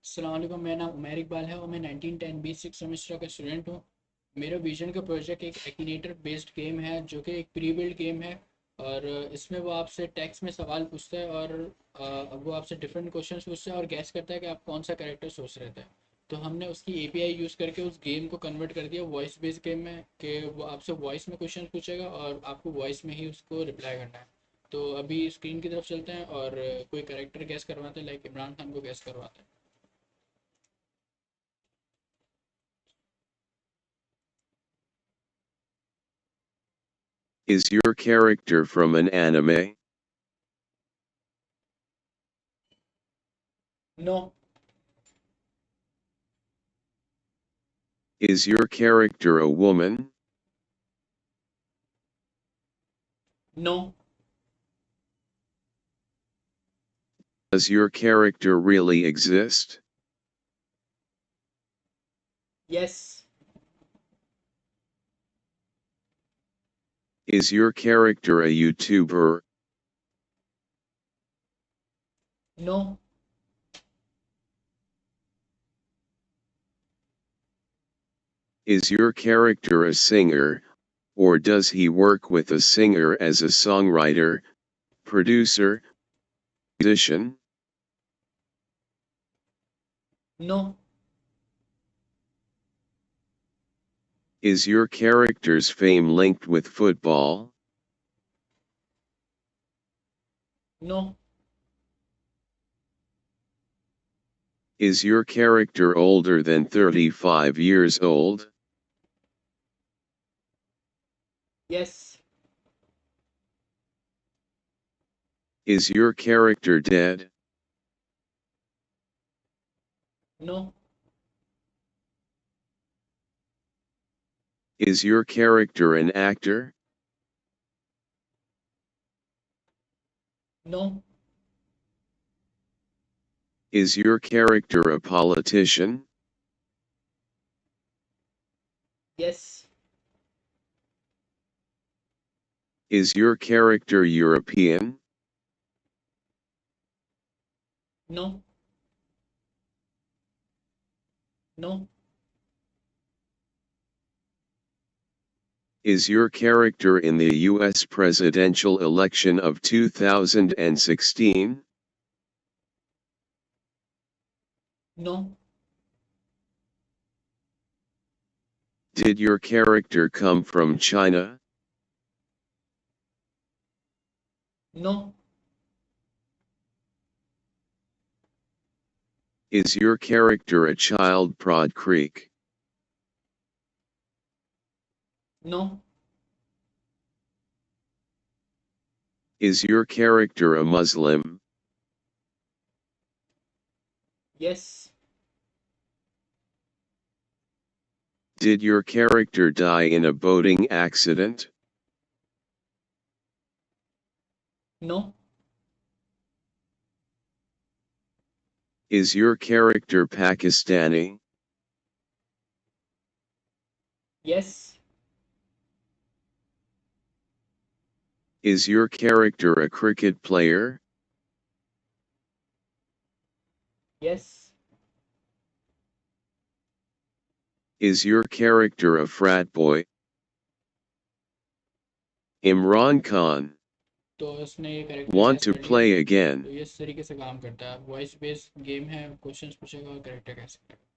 अस्सलाम वालेकुम, मेरा नाम उमैर इकबाल है और मैं 1910 B6 सेमेस्टर का स्टूडेंट हूँ। मेरा विजन का प्रोजेक्ट एक एक्टिनेटर बेस्ड गेम है जो कि एक प्री बिल्ड गेम है। और इसमें वो आपसे टेक्स्ट में सवाल पूछता है और वो आपसे डिफरेंट क्वेश्चंस पूछता है और गैस करता है कि आप कौन सा कैरेक्टर सोच रहे थे। तो हमने उसकी एपीआई यूज़ करके उस गेम को कन्वर्ट कर दिया वॉइस बेस्ड गेम में कि वो आपसे वॉइस में क्वेश्चन पूछेगा और आपको वॉइस में ही उसको रिप्लाई करना है। तो अभी स्क्रीन की तरफ चलते हैं और कोई कैरेक्टर गैस करवाते हैं, लाइक इमरान खान को गैस करवाते हैं। Is your character from an anime? No. Is your character a woman? No. Does your character really exist? Yes. Is your character a YouTuber? No. Is your character a singer, or does he work with a singer as a songwriter, producer, musician? No. Is your character's fame linked with football? No. Is your character older than 35 years old? Yes. Is your character dead? No. Is your character an actor? No. Is your character a politician? Yes. Is your character European? No. No. Is your character in the US presidential election of 2016? No. Did your character come from China? No. Is your character a child Prod Creek? No. Is your character a Muslim? Yes. Did your character die in a boating accident? No. Is your character Pakistani? Yes. Is your character a cricket player? Yes. Is your character a frat boy? Imran Khan. तो उसने ये character Want gas to कर लिया। play तो again? ये इस तरीके से काम करता है, वॉइस बेस्ड गेम है, क्वेश्चंस पूछेगा और कैरेक्टर गैस करेगा।